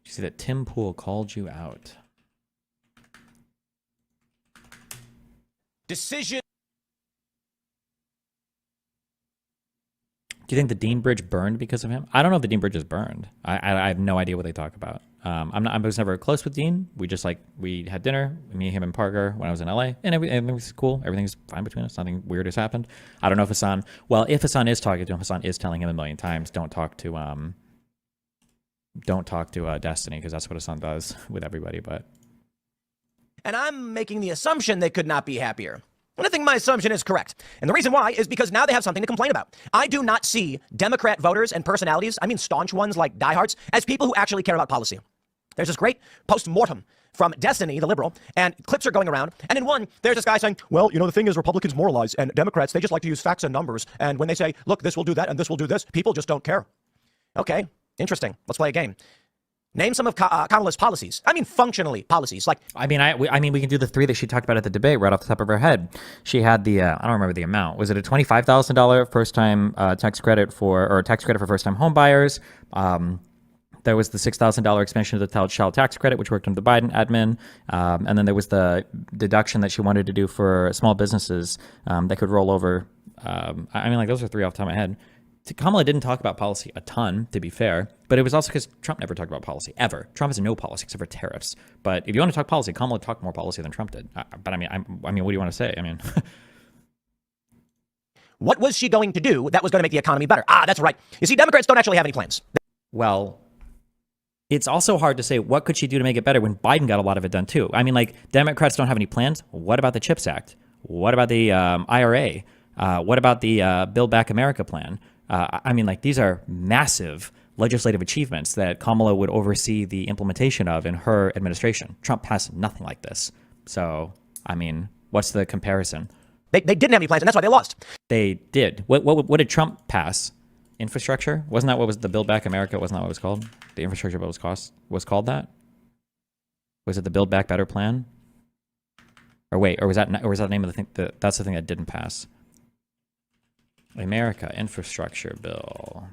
You see that Tim Pool called you out. Decision. Do you think the Dean Bridge burned because of him? I don't know if the Dean Bridge is burned. I have no idea what they talk about. I was never close with Dean. We had dinner, me, him, and Parker when I was in LA, and everything was cool. Everything's fine between us. Nothing weird has happened. I don't know if Hasan. Well, if Hasan is talking to him, Hasan is telling him a million times, don't talk to Destiny, because that's what Hasan does with everybody. But And I'm making the assumption they could not be happier. And I think my assumption is correct. And the reason why is because now they have something to complain about. I do not see Democrat voters and personalities, I mean staunch ones like diehards, as people who actually care about policy. There's this great post-mortem from Destiny, the liberal, and clips are going around. And in one, there's this guy saying, well, the thing is Republicans moralize, and Democrats, they just like to use facts and numbers. And when they say, look, this will do that and this will do this, people just don't care. Okay, interesting. Let's play a game. Name some of Kamala's policies. I mean, functionally policies. Like, I mean, we can do the three that she talked about at the debate right off the top of her head. She had the I don't remember the amount. Was it a $25,000 first-time tax credit for first-time home buyers? There was the $6,000 expansion of the child tax credit, which worked under the Biden admin, and then there was the deduction that she wanted to do for small businesses that could roll over. Those are three off the top of my head. Kamala didn't talk about policy a ton, to be fair, but it was also because Trump never talked about policy, ever. Trump has no policy except for tariffs. But if you want to talk policy, Kamala talked more policy than Trump did. But I mean, what do you want to say? I mean, what was she going to do that was going to make the economy better? That's right. You see, Democrats don't actually have any plans. Well, it's also hard to say what could she do to make it better when Biden got a lot of it done too. I mean, like, Democrats don't have any plans. What about the CHIPS Act? What about the IRA? What about the Build Back America plan? These are massive legislative achievements that Kamala would oversee the implementation of in her administration. Trump passed nothing like this. So, I mean, what's the comparison? They didn't have any plans, and that's why they lost. They did. What did Trump pass? Infrastructure? Wasn't that what was the Build Back America? Wasn't that what it was called? The infrastructure bill was called that? Was it the Build Back Better plan? Or was that the name of the thing? That's the thing that didn't pass. America Infrastructure Bill.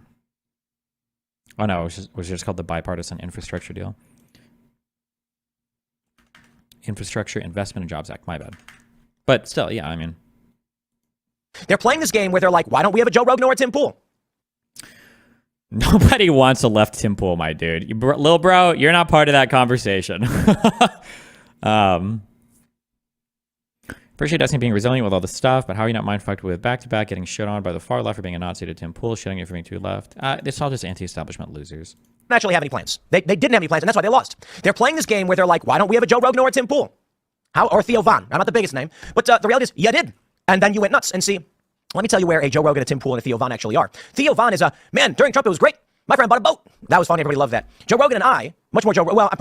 Oh no, it was just called the Bipartisan Infrastructure Deal. Infrastructure Investment and Jobs Act. My bad. But still, yeah, I mean, they're playing this game where they're like, why don't we have a Joe Rogan or a Tim Pool? Nobody wants a left Tim Pool, my dude. Lil bro, you're not part of that conversation. Appreciate Destiny being resilient with all the stuff, but how are you not mind-fucked with back-to-back getting shit on by the far left for being a Nazi to Tim Pool, shitting you for being too left? It's all just anti-establishment losers. Don't actually have any plans. They didn't have any plans, and that's why they lost. They're playing this game where they're like, why don't we have a Joe Rogan or a Tim Pool? Or Theo Von. I'm not the biggest name, but the reality is, you did. And then you went nuts. And see, let me tell you where a Joe Rogan, a Tim Pool, and a Theo Von actually are. Theo Von is during Trump, it was great. My friend bought a boat. That was funny. Everybody loved that. Joe Rogan and I,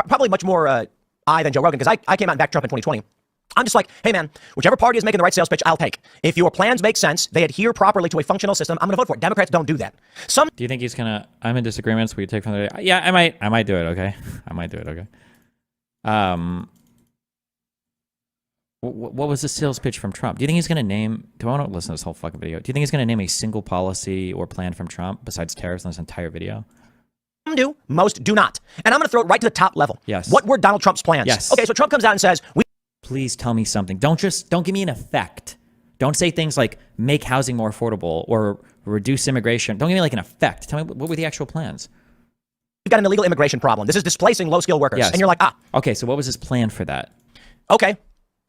probably much more I than Joe Rogan, because I came out and backed Trump in 2020. I'm just like, hey man, whichever party is making the right sales pitch, I'll take. If your plans make sense, they adhere properly to a functional system, I'm going to vote for it. Democrats don't do that. Do you think he's going to, I'm in disagreements, will you take from the, yeah, I might do it, okay? I might do it, okay? What was the sales pitch from Trump? Do you think he's going to name, do I want to listen to this whole fucking video? Do you think he's going to name a single policy or plan from Trump besides tariffs in this entire video? Some do, most do not. And I'm going to throw it right to the top level. Yes. What were Donald Trump's plans? Yes. Okay, so Trump comes out and says, please tell me something. Don't give me an effect. Don't say things like make housing more affordable or reduce immigration. Don't give me like an effect. Tell me what were the actual plans. We've got an illegal immigration problem. This is displacing low-skilled workers. Yes. And you're like, Okay, so what was his plan for that? Okay.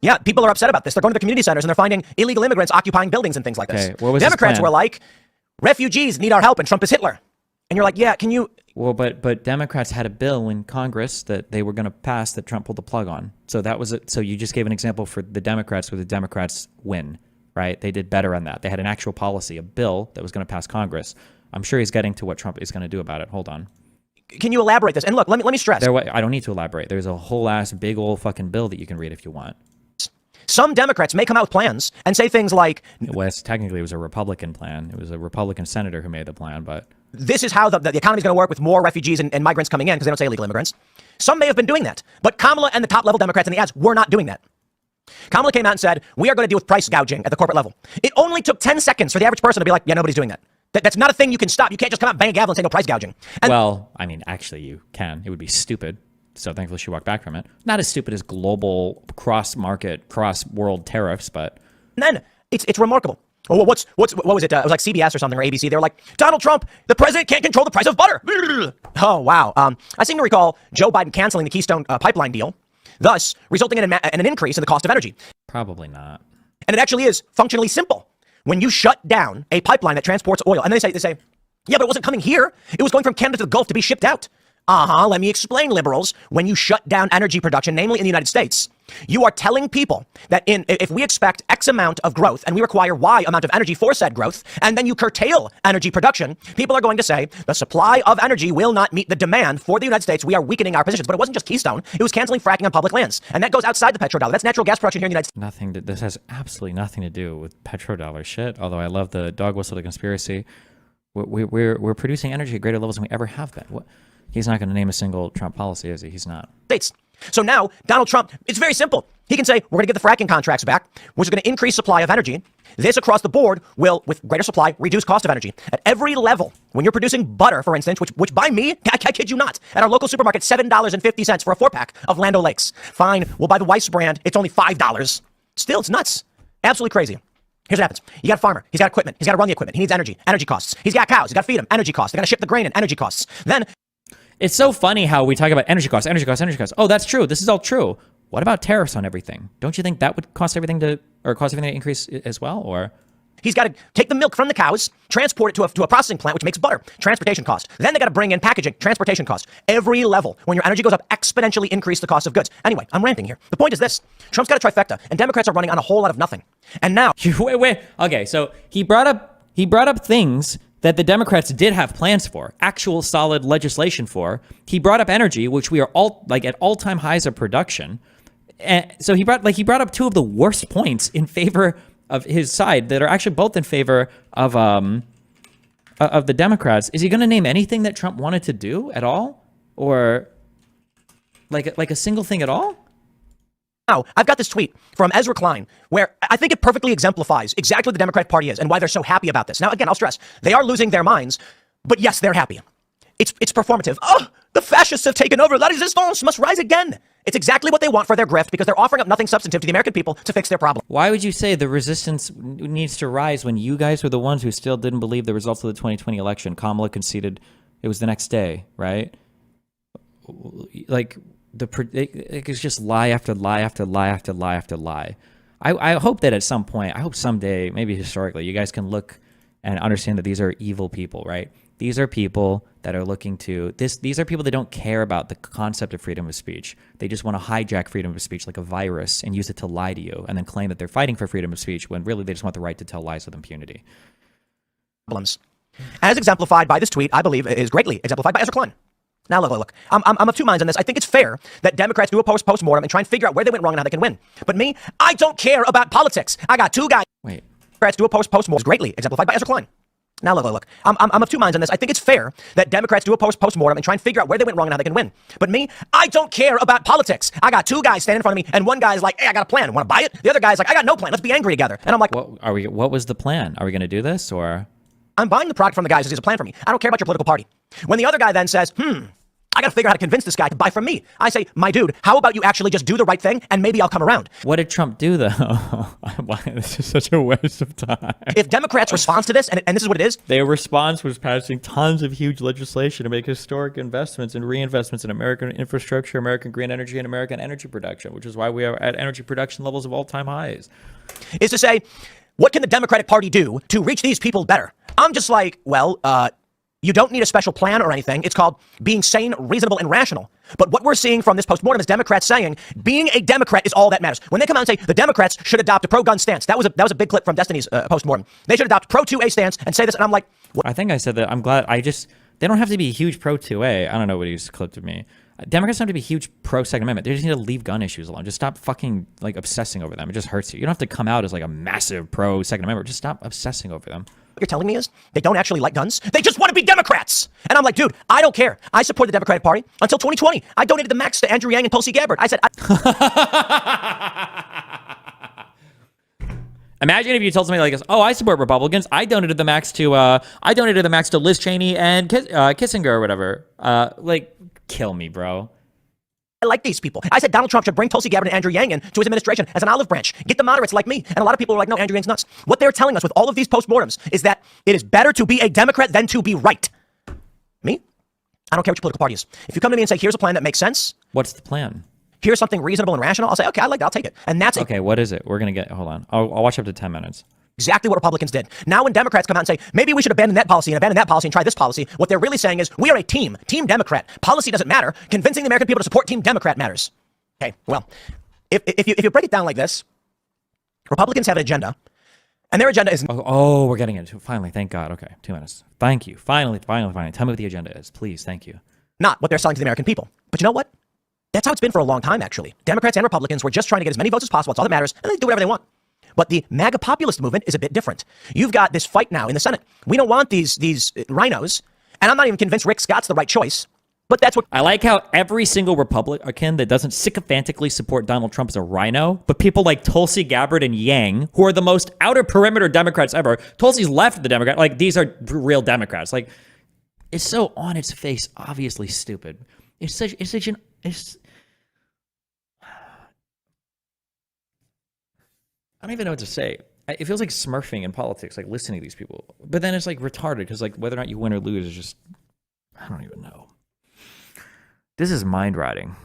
Yeah, people are upset about this. They're going to the community centers and they're finding illegal immigrants occupying buildings and things like this. What was Democrats were like, refugees need our help and Trump is Hitler. And you're like, yeah, can you... Well, but Democrats had a bill in Congress that they were going to pass that Trump pulled the plug on. So that was it. So you just gave an example for the Democrats where the Democrats win, right? They did better on that. They had an actual policy, a bill that was going to pass Congress. I'm sure he's getting to what Trump is going to do about it. Hold on. Can you elaborate this? And look, let me stress. I don't need to elaborate. There's a whole ass big old fucking bill that you can read if you want. Some Democrats may come out with plans and say things like... Well, technically it was a Republican plan. It was a Republican senator who made the plan, but... This is how the economy is going to work with more refugees and migrants coming in, because they don't say illegal immigrants. Some may have been doing that, but Kamala and the top-level Democrats in the ads were not doing that. Kamala came out and said, we are going to deal with price gouging at the corporate level. It only took 10 seconds for the average person to be like, yeah, nobody's doing that. That's not a thing you can stop. You can't just come out, bang a gavel, and say no price gouging. And Well, I mean, actually, you can. It would be stupid. So thankfully, she walked back from it. Not as stupid as global cross-market, cross-world tariffs, but then it's remarkable. Oh, what was it? It was like CBS or something, or ABC. They were like, Donald Trump, the president can't control the price of butter. Oh, wow. I seem to recall Joe Biden canceling the Keystone pipeline deal, thus resulting in an increase in the cost of energy. probably not. And it actually is functionally simple. When you shut down a pipeline that transports oil, and they say, yeah, but it wasn't coming here. It was going from Canada to the Gulf to be shipped out. Let me explain, liberals. When you shut down energy production, namely in the United States, you are telling people that if we expect X amount of growth and we require Y amount of energy for said growth, and then you curtail energy production, people are going to say the supply of energy will not meet the demand for the United States. We are weakening our positions. But it wasn't just Keystone. It was canceling fracking on public lands. And that goes outside the petrodollar. That's natural gas production here in the United States. This has absolutely nothing to do with petrodollar shit, although I love the dog whistle to conspiracy. We're producing energy at greater levels than we ever have been. He's not going to name a single Trump policy, is he? He's not. States. So now Donald Trump, it's very simple. He can say, we're going to give the fracking contracts back, which is going to increase supply of energy. This across the board will, with greater supply, reduce cost of energy. At every level, when you're producing butter, for instance, which by me, I kid you not, at our local supermarket, $7.50 for a 4-pack of Land O'Lakes. Fine, we'll buy the Weiss brand. It's only $5. Still, it's nuts. Absolutely crazy. Here's what happens. You got a farmer. He's got equipment. He's got to run the equipment. He needs energy. Energy costs. He's got cows. He's got to feed them. Energy costs. They got to ship the grain in. Energy costs. Then It's so funny how we talk about energy costs, energy costs, energy costs. Oh, that's true. This is all true. What about tariffs on everything? Don't you think that would cause everything to increase as well? Or he's got to take the milk from the cows, transport it to a processing plant, which makes butter. Transportation cost. Then they got to bring in packaging. Transportation cost. Every level, when your energy goes up, exponentially increase the cost of goods. Anyway, I'm ranting here. The point is this. Trump's got a trifecta, and Democrats are running on a whole lot of nothing. And now... wait. Okay, so he brought up things that the Democrats did have plans for, actual solid legislation for. He brought up energy, which we are all like at all-time highs of production. And so he brought up two of the worst points in favor of his side that are actually both in favor of the Democrats. Is he going to name anything that Trump wanted to do at all, or like a single thing at all? Now, I've got this tweet from Ezra Klein where I think it perfectly exemplifies exactly what the Democratic Party is and why they're so happy about this. Now, again, I'll stress, they are losing their minds, but yes, they're happy. It's performative. Oh, the fascists have taken over. La resistance must rise again. It's exactly what they want for their grift because they're offering up nothing substantive to the American people to fix their problem. Why would you say the resistance needs to rise when you guys were the ones who still didn't believe the results of the 2020 election? Kamala conceded it was the next day, right? Like... it's just lie after lie after lie after lie after lie. I hope that at some point, I hope someday, maybe historically, you guys can look and understand that these are evil people, right? These are people that are looking to these are people that don't care about the concept of freedom of speech. They just want to hijack freedom of speech like a virus and use it to lie to you and then claim that they're fighting for freedom of speech when really they just want the right to tell lies with impunity. Problems. As exemplified by this tweet, I believe is greatly exemplified by Ezra Klein. Now, look. I'm of two minds on this. I think it's fair that Democrats do a post-mortem and try and figure out where they went wrong and how they can win. But me, I don't care about politics. I got two guys. Wait. Democrats do a post-mortem is greatly exemplified by Ezra Klein. Now, look. I'm of two minds on this. I think it's fair that Democrats do a post-mortem and try and figure out where they went wrong and how they can win. But me, I don't care about politics. I got two guys standing in front of me, and one guy's like, hey, I got a plan. Want to buy it? The other guy's like, I got no plan. Let's be angry together. And I'm like, what was the plan? Are we going to do this, or? I'm buying the product from the guy who says he's a plan for me. I don't care about your political party. When the other guy then says, I got to figure out how to convince this guy to buy from me. I say, my dude, how about you actually just do the right thing and maybe I'll come around. What did Trump do, though? Why, this is such a waste of time. If Democrats' response to this, and this is what it is. Their response was passing tons of huge legislation to make historic investments and reinvestments in American infrastructure, American green energy, and American energy production, which is why we are at energy production levels of all-time highs. Is to say, what can the Democratic Party do to reach these people better? I'm just like, well, you don't need a special plan or anything. It's called being sane, reasonable, and rational. But what we're seeing from this postmortem is Democrats saying being a Democrat is all that matters. When they come out and say the Democrats should adopt a pro-gun stance, that was a big clip from Destiny's postmortem. They should adopt pro-2A stance and say this, and I'm like, what? I think I said that. I'm glad. They don't have to be a huge pro-2A. I don't know what he's clipped of me. Democrats don't have to be huge pro-Second Amendment. They just need to leave gun issues alone. Just stop fucking like obsessing over them. It just hurts you. You don't have to come out as like a massive pro-Second Amendment. Just stop obsessing over them. What you're telling me is they don't actually like guns. They just want to be Democrats. And I'm like, dude, I don't care. I support the Democratic Party until 2020. I donated the max to Andrew Yang and Tulsi Gabbard. I said, Imagine if you told somebody like this, "Oh, I support Republicans. I donated the max to Liz Cheney and Kissinger or whatever." Like, kill me, bro. I like these people. I said Donald Trump should bring Tulsi Gabbard and Andrew Yang in to his administration as an olive branch. Get the moderates like me. And a lot of people are like, no, Andrew Yang's nuts. What they're telling us with all of these postmortems is that it is better to be a Democrat than to be right. Me? I don't care what your political party is. If you come to me and say, here's a plan that makes sense. What's the plan? Here's something reasonable and rational. I'll say, okay, I like that. I'll take it. And that's okay. What is it? We're going to get, hold on. I'll watch up to 10 minutes. Exactly what Republicans did. Now when Democrats come out and say, maybe we should abandon that policy and try this policy, what they're really saying is, we are a team Democrat. Policy doesn't matter. Convincing the American people to support Team Democrat matters. Okay, well, if you break it down like this, Republicans have an agenda, and their agenda is... Oh, we're getting into it. Finally, thank God. Okay, 2 minutes. Thank you. Finally. Tell me what the agenda is, please. Thank you. Not what they're selling to the American people. But you know what? That's how it's been for a long time, actually. Democrats and Republicans were just trying to get as many votes as possible. That's all that matters, and they do whatever they want. But the MAGA populist movement is a bit different. You've got this fight now in the Senate. We don't want these rhinos, and I'm not even convinced Rick Scott's the right choice. But that's what... I like how every single Republican that doesn't sycophantically support Donald Trump is a rhino, but people like Tulsi Gabbard and Yang, who are the most outer perimeter Democrats ever, Tulsi's left of the Democrat, like, these are real Democrats. Like, it's so on its face, obviously stupid. I don't even know what to say. It feels like smurfing in politics, like listening to these people. But then it's like retarded, because like whether or not you win or lose is just, I don't even know. This is mind riding.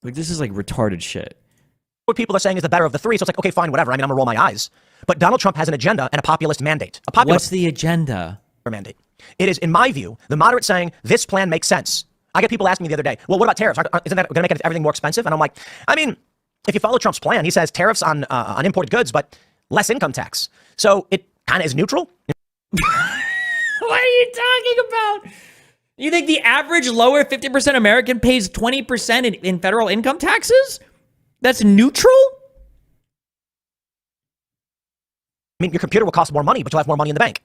Like, this is like retarded shit. What people are saying is the better of the three. So it's like, okay, fine, whatever. I mean, I'm gonna roll my eyes. But Donald Trump has an agenda and a populist mandate. What's the agenda? Mandate. It is, in my view, the moderate saying this plan makes sense. I get people asking me the other day, well, what about tariffs? Isn't that going to make everything more expensive? And I'm like, I mean, if you follow Trump's plan, he says tariffs on imported goods, but less income tax. So it kind of is neutral. What are you talking about? You think the average lower 50% American pays 20% in federal income taxes? That's neutral? I mean, your computer will cost more money, but you'll have more money in the bank.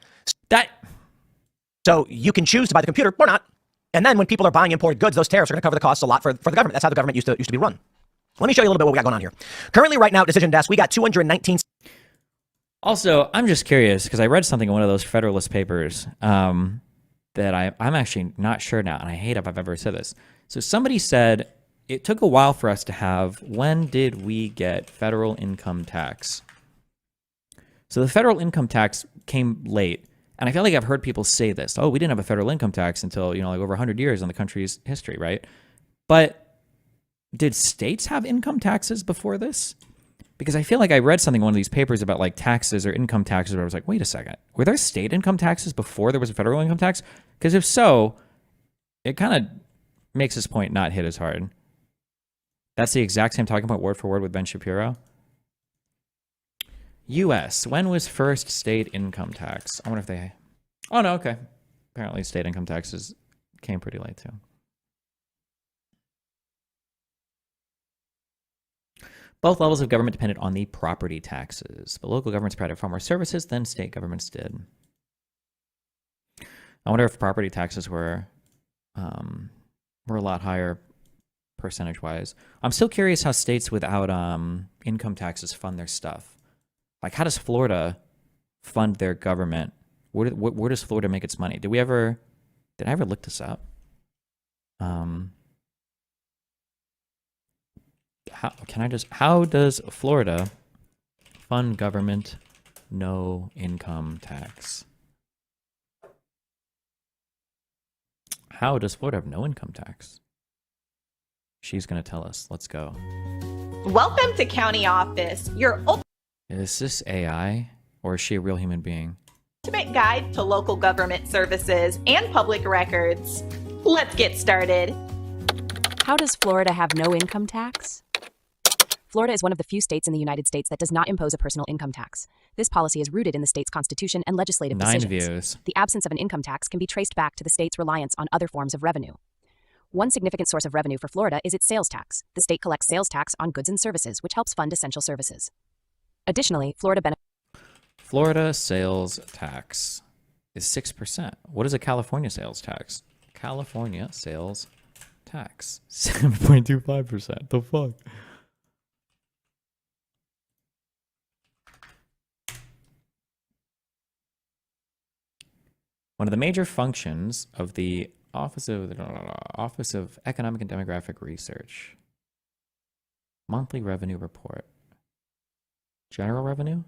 So you can choose to buy the computer or not. And then when people are buying imported goods, those tariffs are going to cover the costs a lot for the government. That's how the government used to be run. Let me show you a little bit what we got going on here. Currently, right now, Decision Desk, we got 219. Also, I'm just curious, because I read something in one of those Federalist papers that I'm actually not sure now, and I hate if I've ever said this. So somebody said it took a while for us to have, when did we get federal income tax? So the federal income tax came late, and I feel like I've heard people say this. Oh, we didn't have a federal income tax until, like over 100 years in the country's history, right? But did states have income taxes before this? Because I feel like I read something in one of these papers about like taxes or income taxes where I was like, wait a second, were there state income taxes before there was a federal income tax? Because if so, it kind of makes this point not hit as hard. That's the exact same talking point word for word with Ben Shapiro. U.S. When was first state income tax? I wonder if they... Oh, no, okay. Apparently state income taxes came pretty late too. Both levels of government depended on the property taxes, but local governments provided far more services than state governments did. I wonder if property taxes were a lot higher percentage-wise. I'm still curious how states without income taxes fund their stuff. Like, how does Florida fund their government? Where does Florida make its money? Did I ever look this up? How does Florida fund government? No income tax. How does Florida have no income tax? She's going to tell us. Let's go. Welcome to County Office, your Is this AI or is she a real human being? ultimate guide to local government services and public records. Let's get started. How does Florida have no income tax? Florida is one of the few states in the United States that does not impose a personal income tax. This policy is rooted in the state's constitution and legislative 9 decisions. views. The absence of an income tax can be traced back to the state's reliance on other forms of revenue. One significant source of revenue for Florida is its sales tax. The state collects sales tax on goods and services, which helps fund essential services. Additionally, Florida sales tax is 6%. What is a California sales tax? California sales tax 7.25%. The fuck? One of the major functions of the Office of Economic and Demographic Research. Monthly revenue report. General revenue?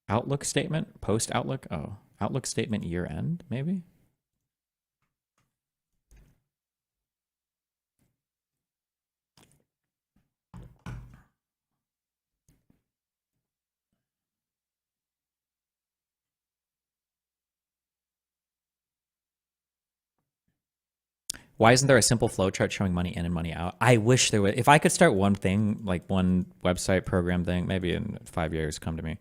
Outlook statement? Post Outlook? Oh, Outlook statement year end, maybe? Why isn't there a simple flowchart showing money in and money out? I wish there would. If I could start one thing, like one website program thing, maybe in 5 years, come to me.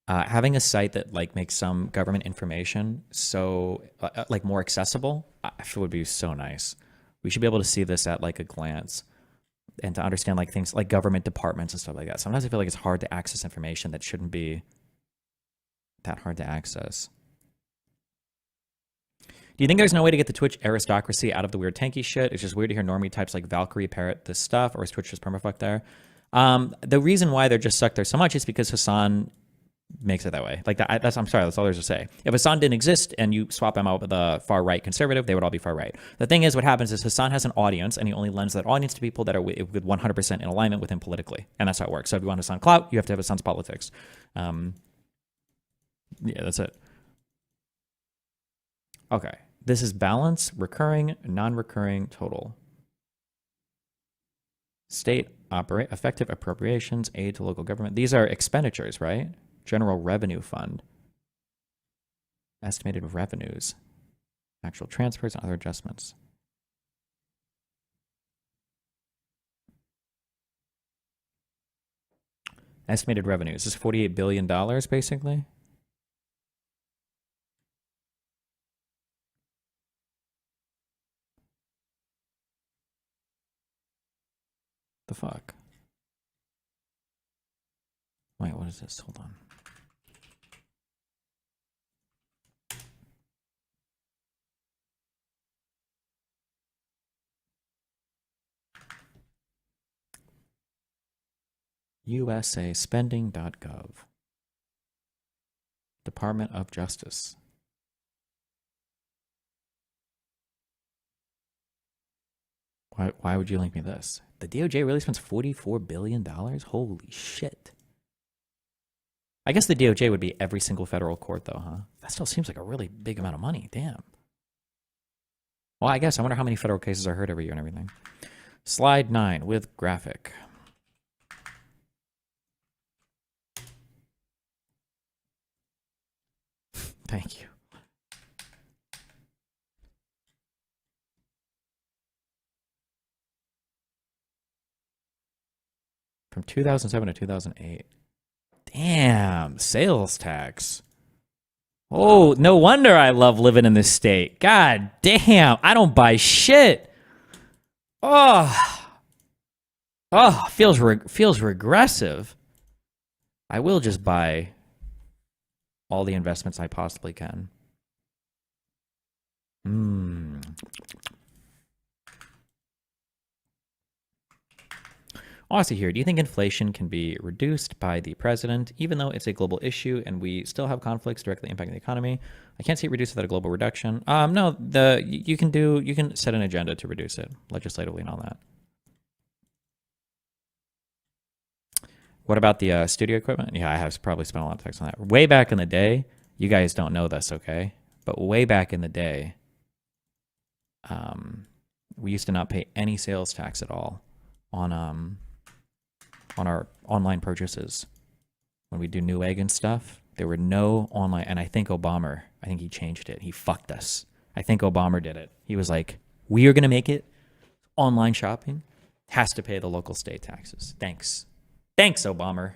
Having a site that like makes some government information so like more accessible, I feel would be so nice. We should be able to see this at like a glance and to understand like things like government departments and stuff like that. Sometimes I feel like it's hard to access information that shouldn't be that hard to access. Do you think there's no way to get the Twitch aristocracy out of the weird tanky shit? It's just weird to hear normie types like Valkyrie parrot this stuff, or is Twitch just permafuck there? The reason why they're just stuck there so much is because Hasan makes it that way. Like that's I'm sorry, that's all there's to say. If Hasan didn't exist and you swap him out with a far right conservative, they would all be far right. The thing is, what happens is Hasan has an audience, and he only lends that audience to people that are with 100% in alignment with him politically, and that's how it works. So if you want Hasan clout, you have to have Hasan's politics. Yeah, that's it. Okay. This is balance, recurring, non-recurring, total. State operate effective appropriations, aid to local government. These are expenditures, right? General revenue fund. Estimated revenues. Actual transfers and other adjustments. Estimated revenues. This is $48 billion, basically. The fuck? Wait, what is this? Hold on. USAspending.gov. Department of Justice. Why would you link me this? The DOJ really spends $44 billion? Holy shit. I guess the DOJ would be every single federal court, though, huh? That still seems like a really big amount of money. Damn. Well, I guess. I wonder how many federal cases are heard every year and everything. Slide 9 with graphic. Thank you. From 2007 to 2008. Damn, sales tax. Oh, no wonder I love living in this state. God damn, I don't buy shit. Oh, feels regressive. I will just buy all the investments I possibly can. Also here, do you think inflation can be reduced by the president, even though it's a global issue and we still have conflicts directly impacting the economy? I can't see it reduced without a global reduction. No, you can set an agenda to reduce it legislatively and all that. What about the studio equipment? Yeah, I have probably spent a lot of text on that. Way back in the day, you guys don't know this, okay? But way back in the day, we used to not pay any sales tax at all on our online purchases. When we do Newegg and stuff, there were no online, and I think he changed it. He fucked us. I think Obama did it. He was like, we are going to make it online shopping, has to pay the local state taxes. Thanks, Obama.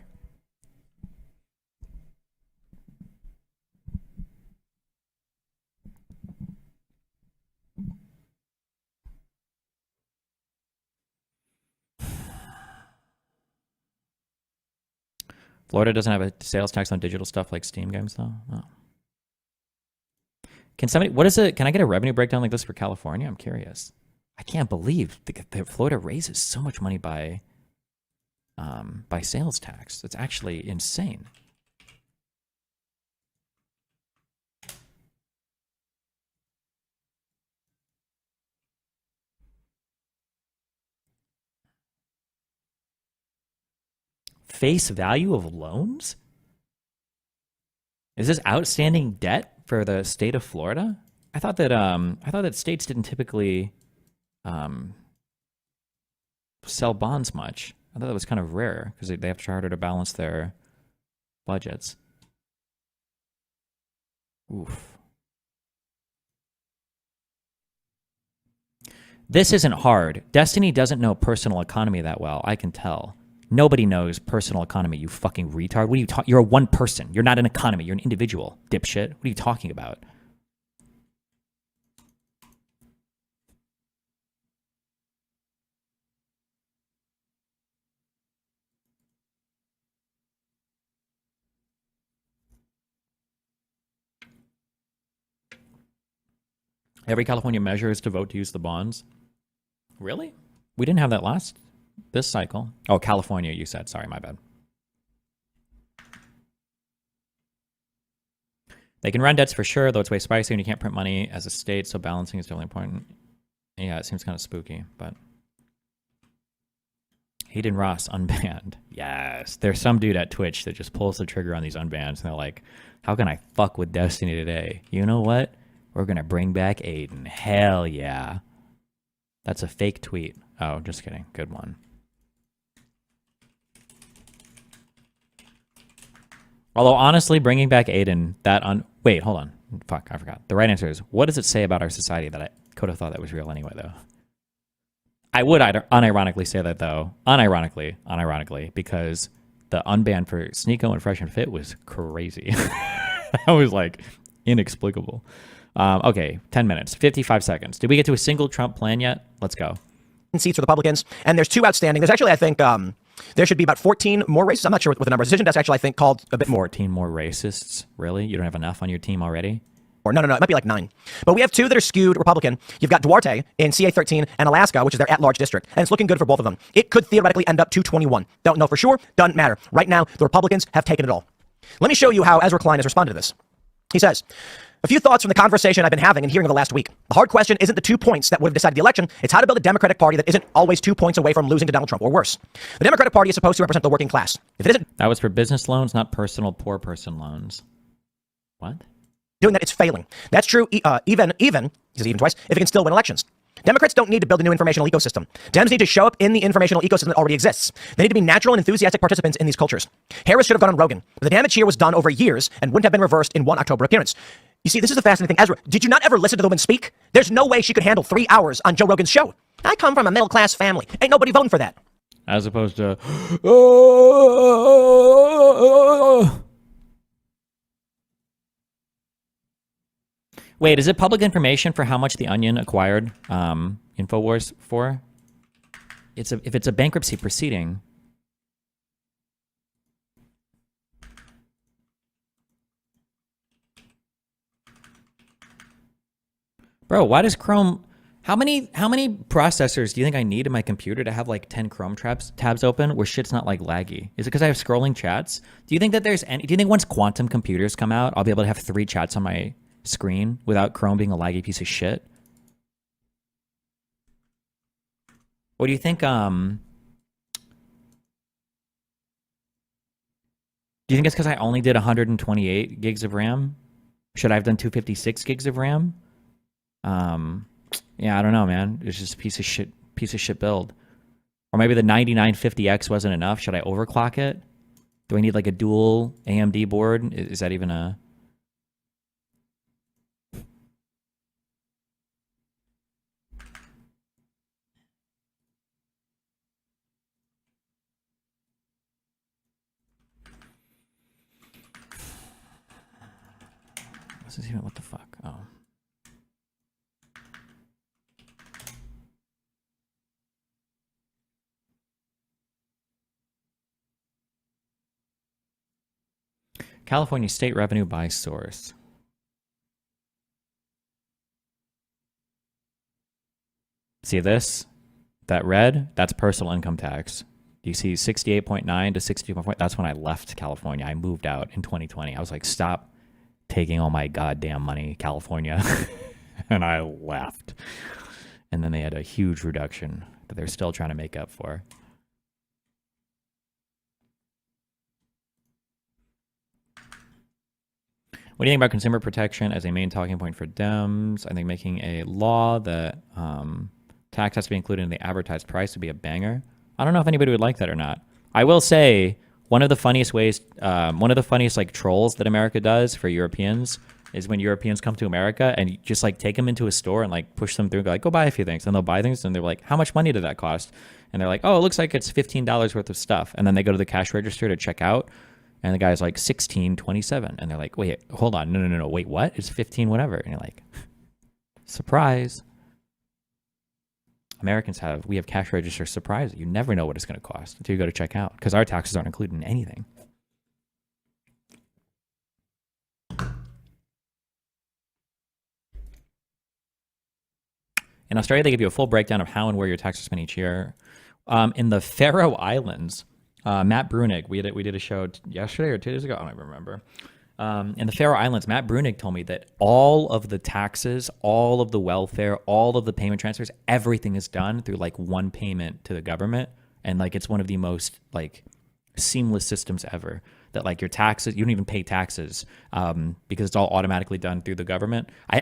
Florida doesn't have a sales tax on digital stuff like Steam games, though? No. Can I get a revenue breakdown like this for California? I'm curious. I can't believe that Florida raises so much money by by sales tax. That's actually insane. Face value of loans? Is this outstanding debt for the state of Florida? I thought that states didn't typically sell bonds much. I thought that was kind of rare because they have to try to balance their budgets. Oof. This isn't hard. Destiny doesn't know personal economy that well. I can tell. Nobody knows personal economy, you fucking retard. What are you talking? You're a one person. You're not an economy. You're an individual, dipshit. What are you talking about? Every California measure is to vote to use the bonds. Really? We didn't have that this cycle. Oh, California, you said. Sorry, my bad. They can run debts for sure, though it's way spicy and you can't print money as a state, so balancing is definitely important. Yeah, it seems kind of spooky, but... Hayden Ross, unbanned. Yes. There's some dude at Twitch that just pulls the trigger on these unbans, and they're like, how can I fuck with Destiny today? You know what? We're going to bring back Aiden. Hell yeah. That's a fake tweet. Oh, just kidding. Good one. Although, honestly, bringing back Aiden, wait, hold on. Fuck, I forgot. The right answer is, what does it say about our society that I could have thought that was real anyway, though? I would unironically say that, though. Unironically, because the unban for Sneeko and Fresh and Fit was crazy. That was, like, inexplicable. Okay, 10 minutes, 55 seconds. Did we get to a single Trump plan yet? Let's go. Seats for the Republicans, and there's 2 outstanding. There's actually, I think, there should be about 14 more races. I'm not sure what the number is. Decision Desk actually, I think, called a bit more. 14 more racists? Really? You don't have enough on your team already? Or no, it might be like 9. But we have 2 that are skewed Republican. You've got Duarte in CA13 and Alaska, which is their at-large district, and it's looking good for both of them. It could theoretically end up 221. Don't know for sure. Doesn't matter. Right now, the Republicans have taken it all. Let me show you how Ezra Klein has responded to this. He says, a few thoughts from the conversation I've been having and hearing over the last week. The hard question isn't the 2 points that would have decided the election. It's how to build a Democratic Party that isn't always 2 points away from losing to Donald Trump, or worse. The Democratic Party is supposed to represent the working class. If it isn't... That was for business loans, not personal poor person loans. What? Doing that, it's failing. That's true even, he says even twice, if it can still win elections. Democrats don't need to build a new informational ecosystem. Dems need to show up in the informational ecosystem that already exists. They need to be natural and enthusiastic participants in these cultures. Harris should have gone on Rogan, but the damage here was done over years and wouldn't have been reversed in one October appearance. You see, this is the fascinating thing. Ezra, did you not ever listen to the woman speak? There's no way she could handle 3 hours on Joe Rogan's show. I come from a middle-class family. Ain't nobody voting for that. As opposed to... Wait, is it public information for how much The Onion acquired InfoWars for? If it's a bankruptcy proceeding... Bro, why does Chrome... How many processors do you think I need in my computer to have like 10 Chrome tabs open where shit's not like laggy? Is it because I have scrolling chats? Do you think that do you think once quantum computers come out, I'll be able to have 3 chats on my screen without Chrome being a laggy piece of shit? What do you think, do you think it's because I only did 128 gigs of RAM? Should I have done 256 gigs of RAM? Yeah, I don't know, man. It's just a piece of shit build. Or maybe the 9950X wasn't enough. Should I overclock it? Do I need like a dual AMD board? Is that even a... This is even, what the fuck? Oh. California state revenue by source. See this? That red? That's personal income tax. You see 68.9 to 62.4. That's when I left California. I moved out in 2020. I was like, stop taking all my goddamn money, California. And I left. And then they had a huge reduction that they're still trying to make up for. What do you think about consumer protection as a main talking point for Dems? I think making a law that tax has to be included in the advertised price would be a banger. I don't know if anybody would like that or not. I will say one of the funniest ways, one of the funniest like trolls that America does for Europeans is when Europeans come to America and you just like take them into a store and like push them through and go like, go buy a few things. And they'll buy things and they're like, how much money did that cost? And they're like, oh, it looks like it's $15 worth of stuff. And then they go to the cash register to check out. And the guy's like, $16.27. And they're like, wait, hold on. No. Wait, what? It's 15 whatever. And you're like, surprise. We have cash register surprise. You never know what it's going to cost until you go to check out because our taxes aren't included in anything. In Australia, they give you a full breakdown of how and where your taxes are spent each year. In the Faroe Islands, Matt Brunig, we did a show yesterday or 2 days ago. I don't even remember. In the Faroe Islands, Matt Brunig told me that all of the taxes, all of the welfare, all of the payment transfers, everything is done through like one payment to the government. And like, it's one of the most like seamless systems ever that like your taxes, you don't even pay taxes because it's all automatically done through the government. I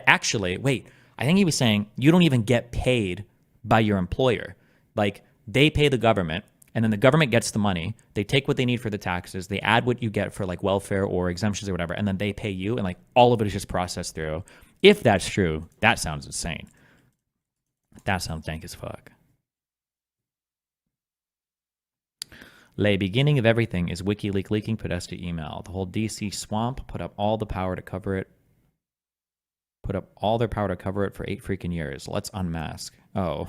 think he was saying you don't even get paid by your employer. Like they pay the government. And then the government gets the money. They take what they need for the taxes. They add what you get for like welfare or exemptions or whatever. And then they pay you. And like all of it is just processed through. If that's true, that sounds insane. That sounds dank as fuck. Lay beginning of everything is WikiLeaks leaking Podesta email. The whole DC swamp put up all the power to cover it. Put up all their power to cover it for 8 freaking years. Let's unmask. Oh.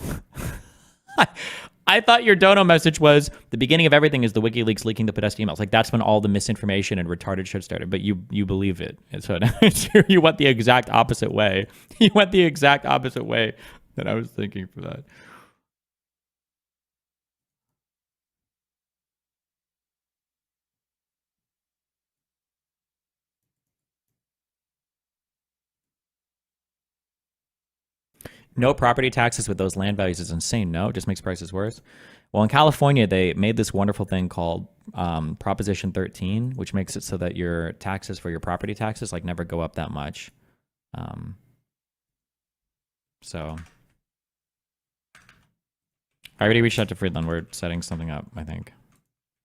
I thought your dono message was the beginning of everything is the WikiLeaks leaking the Podesta emails. Like that's when all the misinformation and retarded shit started. But you believe it. And so you went the exact opposite way. You went the exact opposite way that I was thinking for that. No property taxes with those land values is insane. No, it just makes prices worse. Well, in California, they made this wonderful thing called Proposition 13, which makes it so that your taxes for your property taxes like never go up that much. So I already reached out to Friedland. We're setting something up, I think.